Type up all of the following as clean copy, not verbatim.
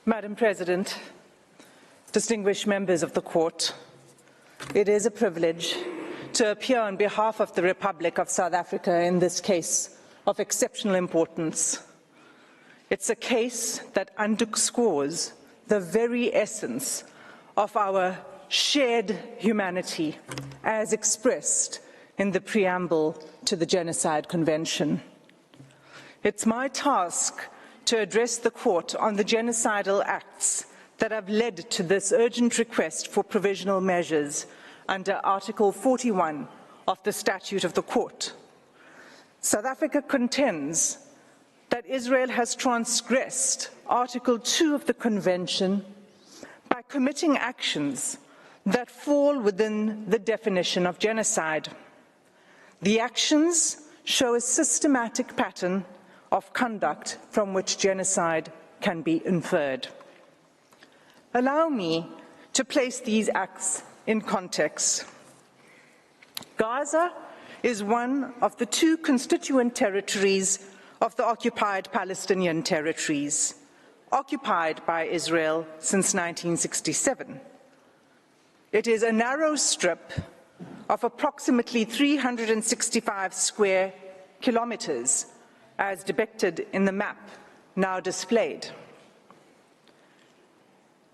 Madam President, distinguished members of the Court, it is a privilege to appear on behalf of the Republic of South Africa in this case of exceptional importance. It's a case that underscores the very essence of our shared humanity as expressed in the preamble to the Genocide Convention. It's my task to address the Court on the genocidal acts that have led to this urgent request for provisional measures under Article 41 of the Statute of the Court. South Africa contends that Israel has transgressed Article 2 of the Convention by committing actions that fall within the definition of genocide. The actions show a systematic pattern of conduct from which genocide can be inferred. Allow me to place these acts in context. Gaza is one of the two constituent territories of the occupied Palestinian territories, occupied by Israel since 1967. It is a narrow strip of approximately 365 square kilometers, as depicted in the map now displayed.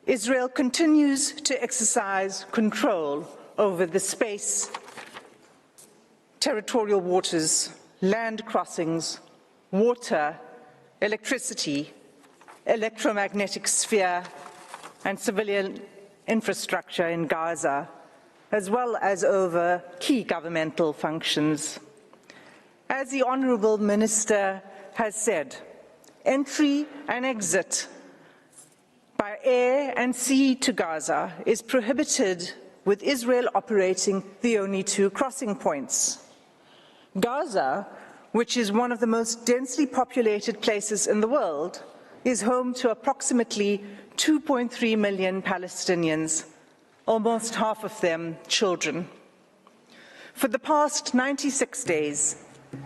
Israel continues to exercise control over the space, territorial waters, land crossings, water, electricity, electromagnetic sphere, and civilian infrastructure in Gaza, as well as over key governmental functions. As the Honourable Minister has said, entry and exit by air and sea to Gaza is prohibited, with Israel operating the only two crossing points. Gaza, which is one of the most densely populated places in the world, is home to approximately 2.3 million Palestinians, almost half of them children. For the past 96 days,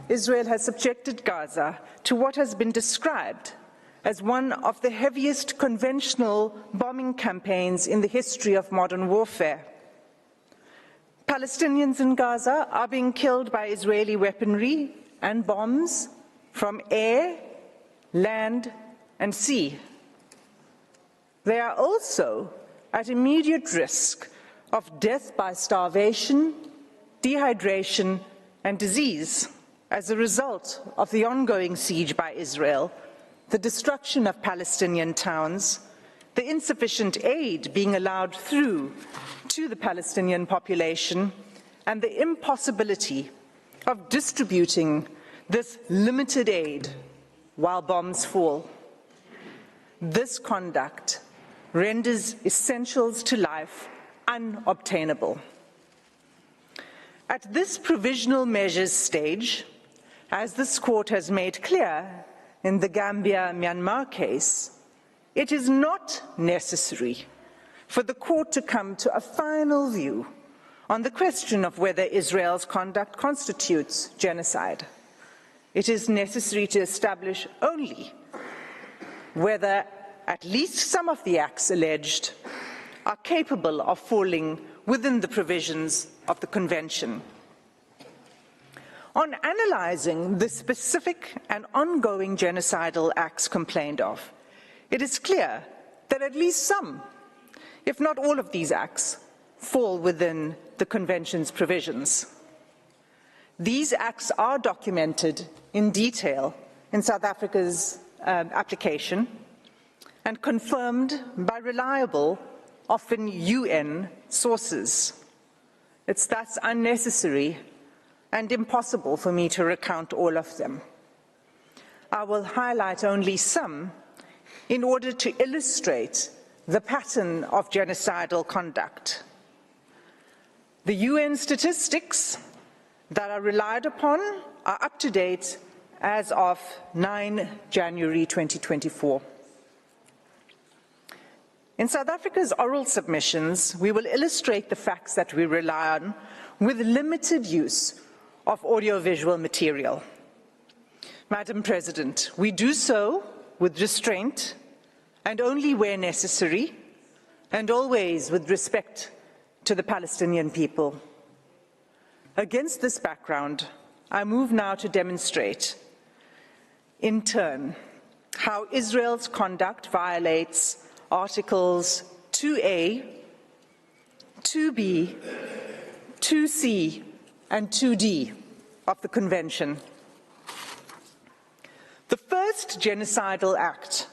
Israel has subjected Gaza to what has been described as one of the heaviest conventional bombing campaigns in the history of modern warfare. Palestinians in Gaza are being killed by Israeli weaponry and bombs from air, land, and sea. They are also at immediate risk of death by starvation, dehydration, and disease as a result of the ongoing siege by Israel, the destruction of Palestinian towns, the insufficient aid being allowed through to the Palestinian population, and the impossibility of distributing this limited aid while bombs fall. This conduct renders essentials to life unobtainable. At this provisional measures stage, as this Court has made clear in the Gambia-Myanmar case, it is not necessary for the Court to come to a final view on the question of whether Israel's conduct constitutes genocide. It is necessary to establish only whether at least some of the acts alleged are capable of falling within the provisions of the Convention. On analysing the specific and ongoing genocidal acts complained of, it is clear that at least some, if not all of these acts, fall within the Convention's provisions. These acts are documented in detail in South Africa's application and confirmed by reliable, often UN sources. It's thus unnecessary and impossible for me to recount all of them. I will highlight only some in order to illustrate the pattern of genocidal conduct. The UN statistics that are relied upon are up to date as of 9 January 2024. In South Africa's oral submissions, we will illustrate the facts that we rely on with limited use of audiovisual material. Madam President, we do so with restraint and only where necessary, and always with respect to the Palestinian people. Against this background, I move now to demonstrate, in turn, how Israel's conduct violates Articles 2A, 2B, 2C, and 2D of the Convention. The first genocidal act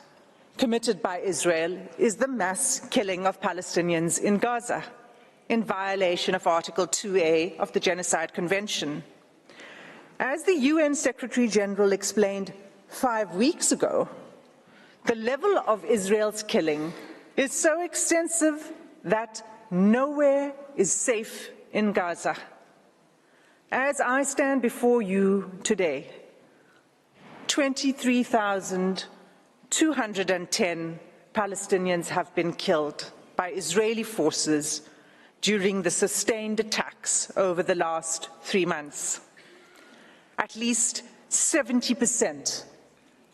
committed by Israel is the mass killing of Palestinians in Gaza, in violation of Article 2A of the Genocide Convention. As the UN Secretary General explained 5 weeks ago, the level of Israel's killing is so extensive that nowhere is safe in Gaza. As I stand before you today, 23,210 Palestinians have been killed by Israeli forces during the sustained attacks over the last 3 months. At least 70%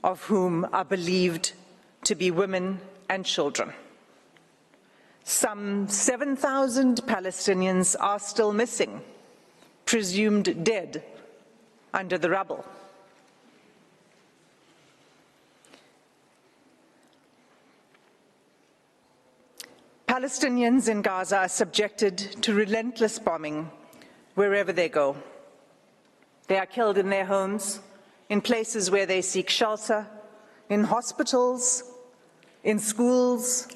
of whom are believed to be women and children. Some 7,000 Palestinians are still missing, presumed dead under the rubble. Palestinians in Gaza are subjected to relentless bombing wherever they go. They are killed in their homes, in places where they seek shelter, in hospitals, in schools,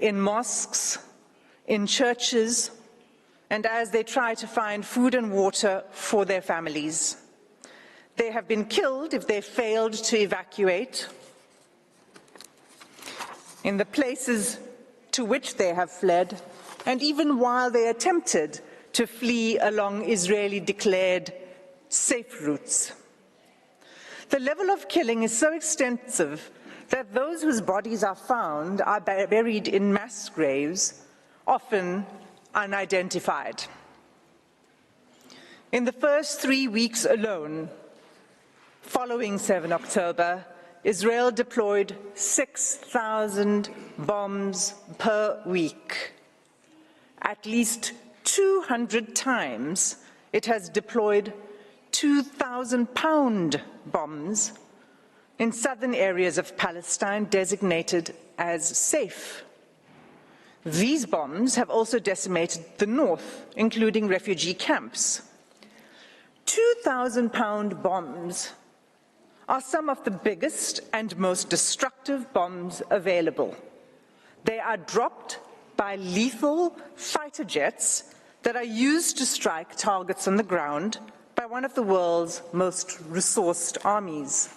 in mosques, in churches, and as they try to find food and water for their families. They have been killed if they failed to evacuate. In the places to which they have fled, and even while they attempted to flee along Israeli-declared safe routes. The level of killing is so extensive that those whose bodies are found are buried in mass graves, often unidentified. In the first 3 weeks alone, following 7 October, Israel deployed 6,000 bombs per week. At least 200 times it has deployed 2,000-pound bombs in southern areas of Palestine designated as safe. These bombs have also decimated the north, including refugee camps. 2,000-pound bombs are some of the biggest and most destructive bombs available. They are dropped by lethal fighter jets that are used to strike targets on the ground by one of the world's most resourced armies.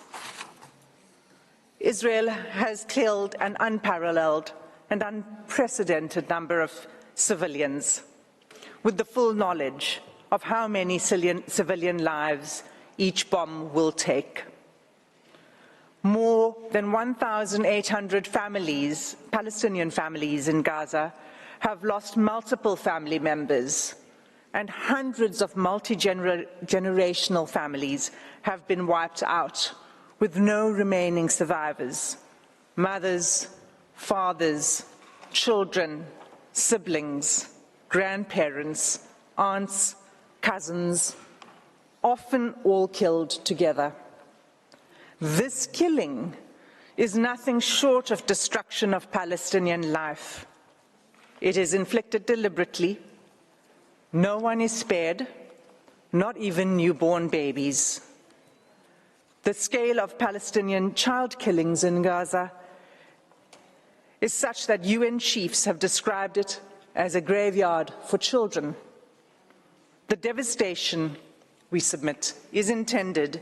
Israel has killed an unparalleled and unprecedented number of civilians, with the full knowledge of how many civilian lives each bomb will take. More than 1,800 families, Palestinian families in Gaza, have lost multiple family members, and hundreds of multi-generational families have been wiped out, with no remaining survivors. Mothers, fathers, children, siblings, grandparents, aunts, cousins, often all killed together. This killing is nothing short of destruction of Palestinian life. It is inflicted deliberately. No one is spared, not even newborn babies. The scale of Palestinian child killings in Gaza is such that UN chiefs have described it as a graveyard for children. The devastation, we submit, is intended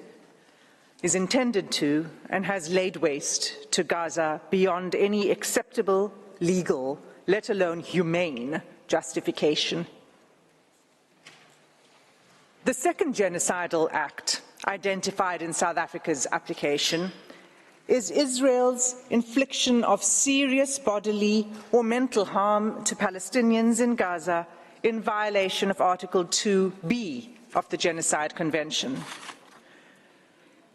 to and has laid waste to Gaza beyond any acceptable legal, let alone humane, justification. The second genocidal act identified in South Africa's application is Israel's infliction of serious bodily or mental harm to Palestinians in Gaza in violation of Article 2B of the Genocide Convention.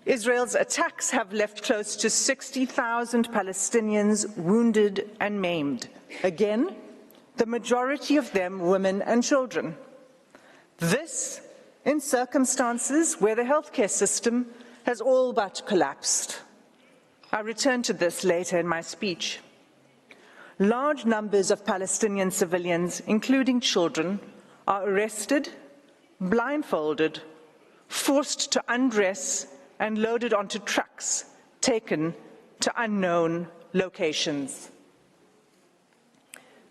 Israel's attacks have left close to 60,000 Palestinians wounded and maimed. Again, the majority of them women and children. This in circumstances where the healthcare system has all but collapsed. I'll return to this later in my speech. Large numbers of Palestinian civilians, including children, are arrested, blindfolded, forced to undress, and loaded onto trucks taken to unknown locations.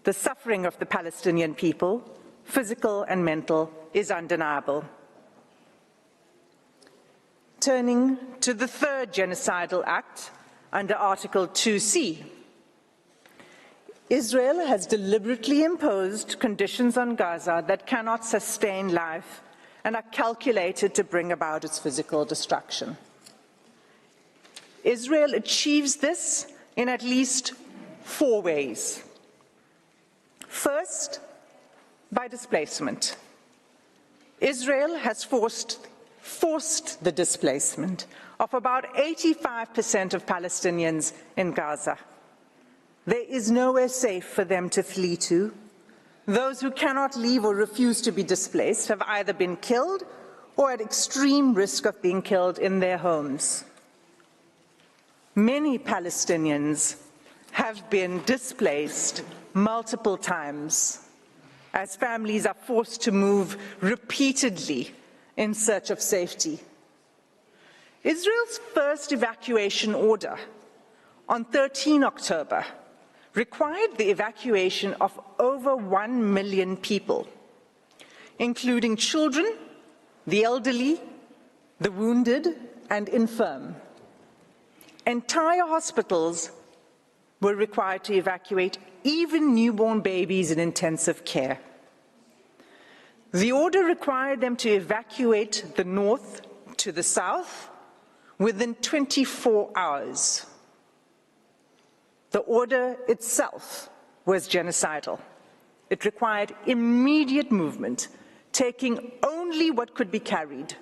The suffering of the Palestinian people, physical and mental, is undeniable. Turning to the third genocidal act under Article 2C. Israel has deliberately imposed conditions on Gaza that cannot sustain life and are calculated to bring about its physical destruction. Israel achieves this in at least 4 ways. First, by displacement. Israel has forced the displacement of about 85% of Palestinians in Gaza. There is nowhere safe for them to flee to. Those who cannot leave or refuse to be displaced have either been killed or at extreme risk of being killed in their homes. Many Palestinians have been displaced multiple times as families are forced to move repeatedly in search of safety. Israel's first evacuation order on 13 October required the evacuation of over 1 million people, including children, the elderly, the wounded, and infirm. Entire hospitals were required to evacuate, even newborn babies in intensive care. The order required them to evacuate the north to the south within 24 hours. The order itself was genocidal. It required immediate movement, taking only what could be carried,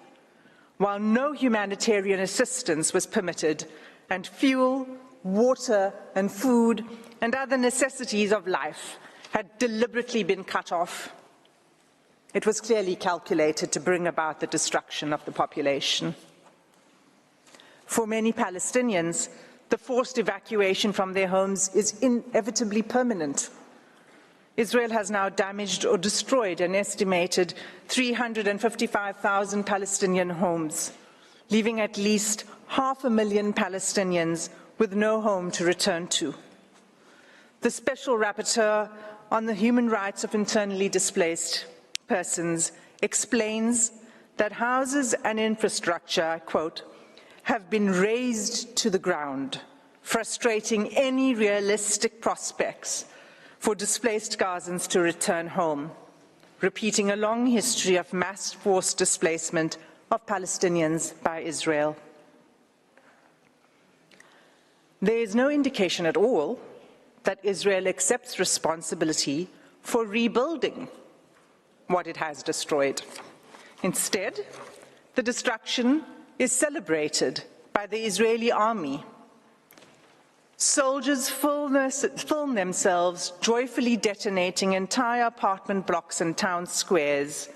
while no humanitarian assistance was permitted, and fuel, water, and food, and other necessities of life had deliberately been cut off. It was clearly calculated to bring about the destruction of the population. For many Palestinians, the forced evacuation from their homes is inevitably permanent. Israel has now damaged or destroyed an estimated 355,000 Palestinian homes, leaving at least 500,000 Palestinians with no home to return to. The Special Rapporteur on the Human Rights of Internally Displaced Persons explains that houses and infrastructure, quote, have been razed to the ground, frustrating any realistic prospects for displaced Gazans to return home, repeating a long history of mass forced displacement of Palestinians by Israel. There is no indication at all that Israel accepts responsibility for rebuilding what it has destroyed. Instead, the destruction is celebrated by the Israeli army. Soldiers film themselves joyfully detonating entire apartment blocks and town squares,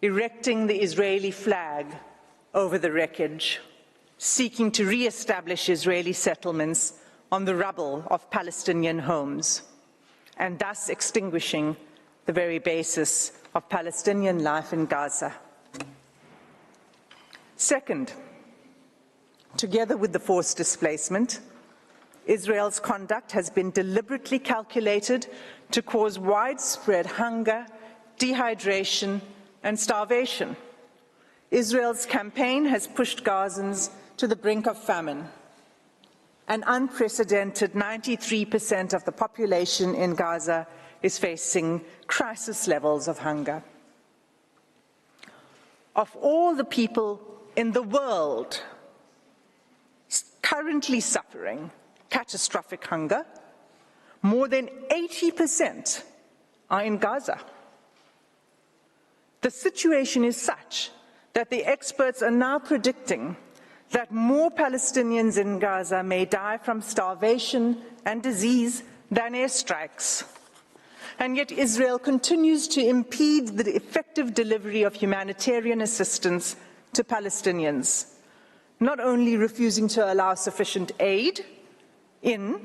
erecting the Israeli flag over the wreckage, seeking to re-establish Israeli settlements on the rubble of Palestinian homes, and thus extinguishing the very basis of Palestinian life in Gaza. Second, together with the forced displacement, Israel's conduct has been deliberately calculated to cause widespread hunger, dehydration, and starvation. Israel's campaign has pushed Gazans to the brink of famine. An unprecedented 93% of the population in Gaza is facing crisis levels of hunger. Of all the people in the world currently suffering catastrophic hunger, more than 80% are in Gaza. The situation is such that the experts are now predicting that more Palestinians in Gaza may die from starvation and disease than airstrikes. And yet Israel continues to impede the effective delivery of humanitarian assistance to Palestinians, not only refusing to allow sufficient aid in,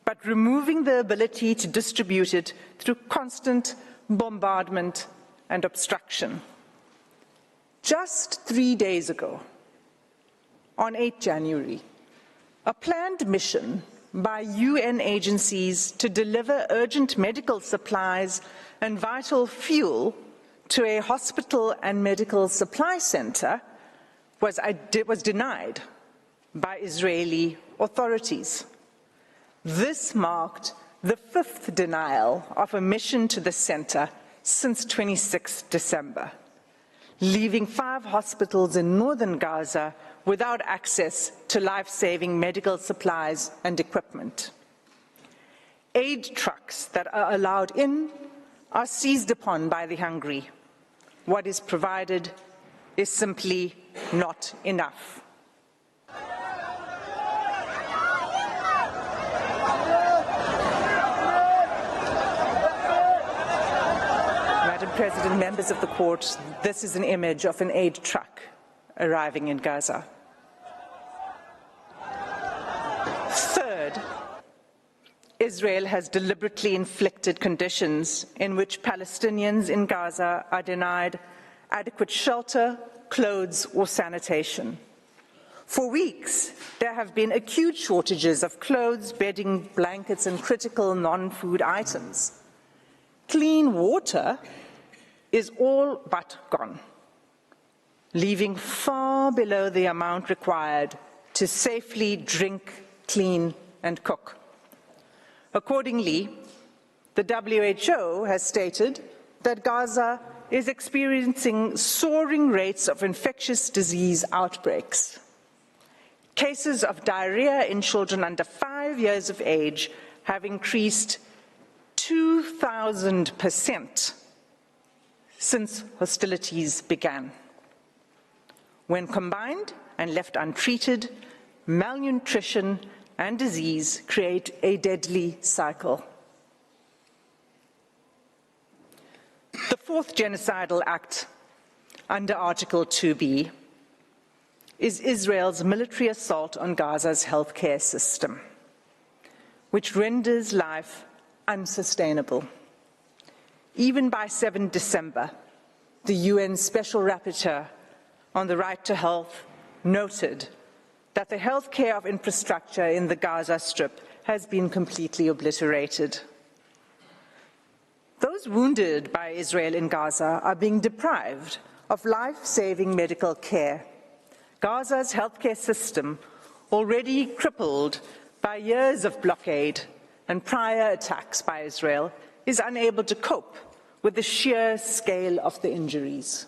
but removing the ability to distribute it through constant bombardment and obstruction. Just 3 days ago, on 8 January, a planned mission by UN agencies to deliver urgent medical supplies and vital fuel to a hospital and medical supply center was denied by Israeli authorities. This marked the 5th denial of a mission to the center since 26 December, leaving 5 hospitals in northern Gaza without access to life-saving medical supplies and equipment. Aid trucks that are allowed in are seized upon by the hungry. What is provided is simply not enough. Madam President, members of the court, this is an image of an aid truck arriving in Gaza. Third, Israel has deliberately inflicted conditions in which Palestinians in Gaza are denied adequate shelter, clothes, or sanitation. For weeks, there have been acute shortages of clothes, bedding, blankets, and critical non-food items. Clean water is all but gone, leaving far below the amount required to safely drink, clean, and cook. Accordingly, the WHO has stated that Gaza is experiencing soaring rates of infectious disease outbreaks. Cases of diarrhea in children under 5 years of age have increased 2,000% since hostilities began. When combined and left untreated, malnutrition and disease create a deadly cycle. The 4th genocidal act under Article 2B is Israel's military assault on Gaza's healthcare system, which renders life unsustainable. Even by 7 December, the UN Special Rapporteur on the right to health noted that the healthcare of infrastructure in the Gaza Strip has been completely obliterated. Those wounded by Israel in Gaza are being deprived of life-saving medical care. Gaza's healthcare system, already crippled by years of blockade and prior attacks by Israel, is unable to cope with the sheer scale of the injuries.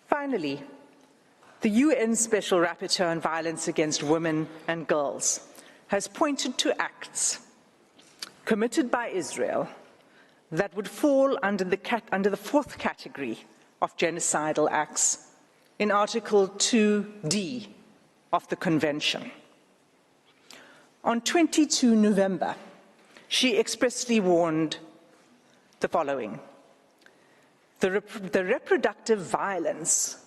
Finally, the UN Special Rapporteur on Violence Against Women and Girls has pointed to acts committed by Israel that would fall under the 4th category of genocidal acts in Article 2D of the Convention. On 22 November, she expressly warned the following: the reproductive violence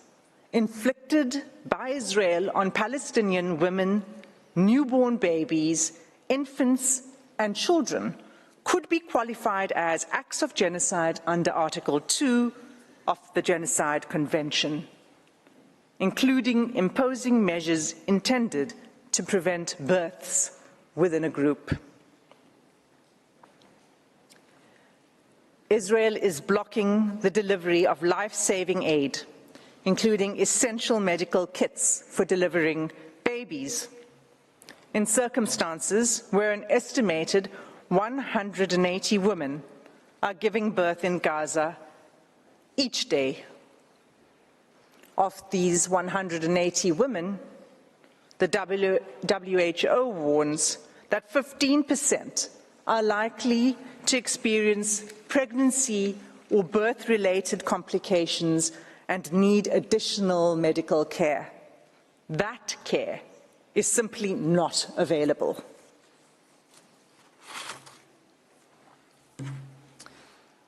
inflicted by Israel on Palestinian women, newborn babies, infants, and children could be qualified as acts of genocide under Article 2 of the Genocide Convention, including imposing measures intended to prevent births within a group. Israel is blocking the delivery of life-saving aid, including essential medical kits for delivering babies, in circumstances where an estimated 180 women are giving birth in Gaza each day. Of these 180 women, the WHO warns that 15% are likely to experience pregnancy or birth-related complications and need additional medical care. That care is simply not available.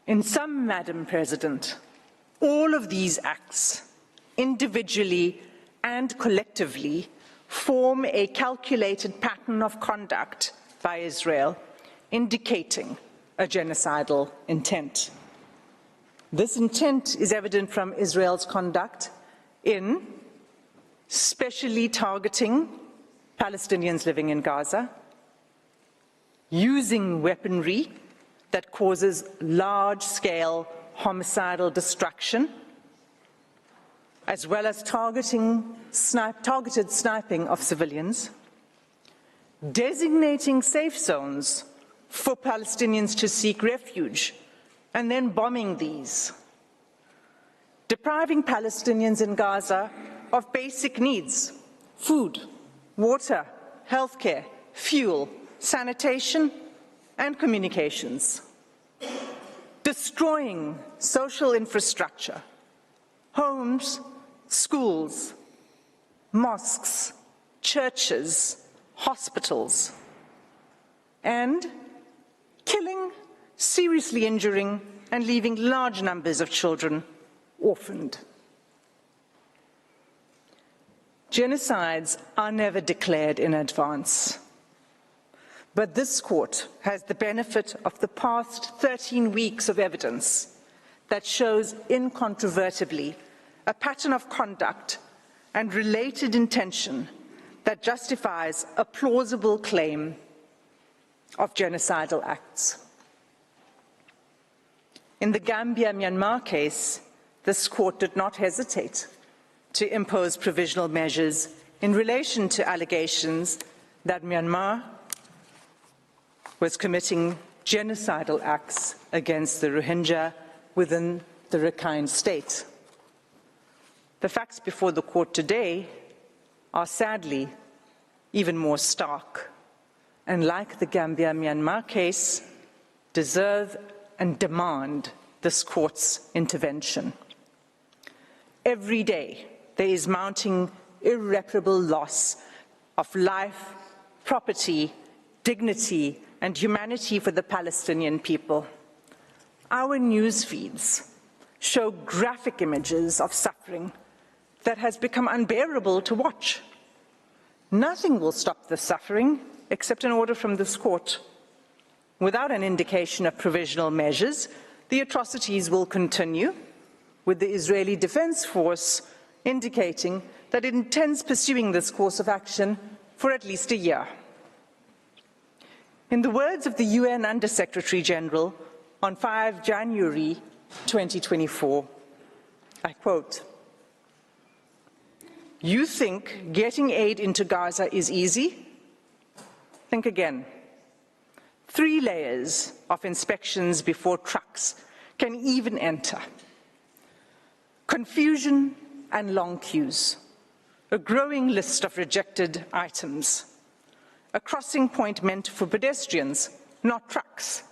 In sum, Madam President, all of these acts, individually and collectively, form a calculated pattern of conduct by Israel, indicating a genocidal intent. This intent is evident from Israel's conduct in specially targeting Palestinians living in Gaza, using weaponry that causes large-scale homicidal destruction, as well as targeted sniping of civilians, designating safe zones for Palestinians to seek refuge, and then bombing these, depriving Palestinians in Gaza of basic needs: food, water, healthcare, fuel, sanitation, and communications, destroying social infrastructure, homes, schools, mosques, churches, hospitals, and killing, seriously injuring, and leaving large numbers of children orphaned. Genocides are never declared in advance, but this court has the benefit of the past 13 weeks of evidence that shows incontrovertibly a pattern of conduct and related intention that justifies a plausible claim of genocidal acts. In the Gambia-Myanmar case, this court did not hesitate to impose provisional measures in relation to allegations that Myanmar was committing genocidal acts against the Rohingya within the Rakhine state. The facts before the court today are sadly even more stark, and like the Gambia-Myanmar case, deserve and demand this court's intervention. Every day, there is mounting irreparable loss of life, property, dignity, and humanity for the Palestinian people. Our news feeds show graphic images of suffering that has become unbearable to watch. Nothing will stop the suffering except an order from this court. Without an indication of provisional measures, the atrocities will continue, with the Israeli Defense Force indicating that it intends pursuing this course of action for at least a year. In the words of the UN Under-Secretary General on 5 January 2024, I quote, "You think getting aid into Gaza is easy? Think again. 3 layers of inspections before trucks can even enter. Confusion and long queues. A growing list of rejected items. A crossing point meant for pedestrians, not trucks.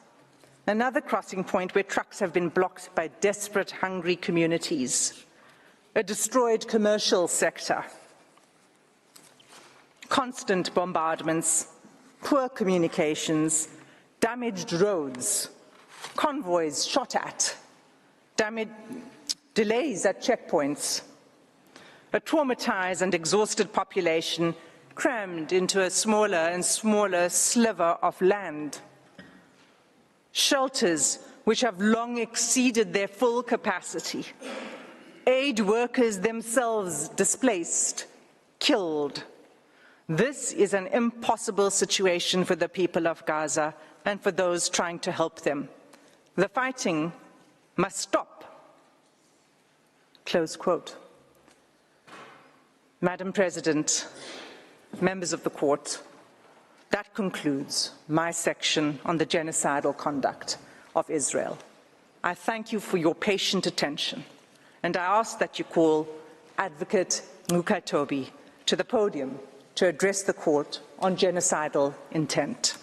Another crossing point where trucks have been blocked by desperate, hungry communities. A destroyed commercial sector. Constant bombardments, poor communications, damaged roads, convoys shot at, delays at checkpoints, a traumatized and exhausted population crammed into a smaller and smaller sliver of land, shelters which have long exceeded their full capacity, aid workers themselves displaced, killed. This is an impossible situation for the people of Gaza and for those trying to help them. The fighting must stop." Close quote. Madam President, members of the court, that concludes my section on the genocidal conduct of Israel. I thank you for your patient attention, and I ask that you call Advocate Mukatobi to the podium to address the court on genocidal intent.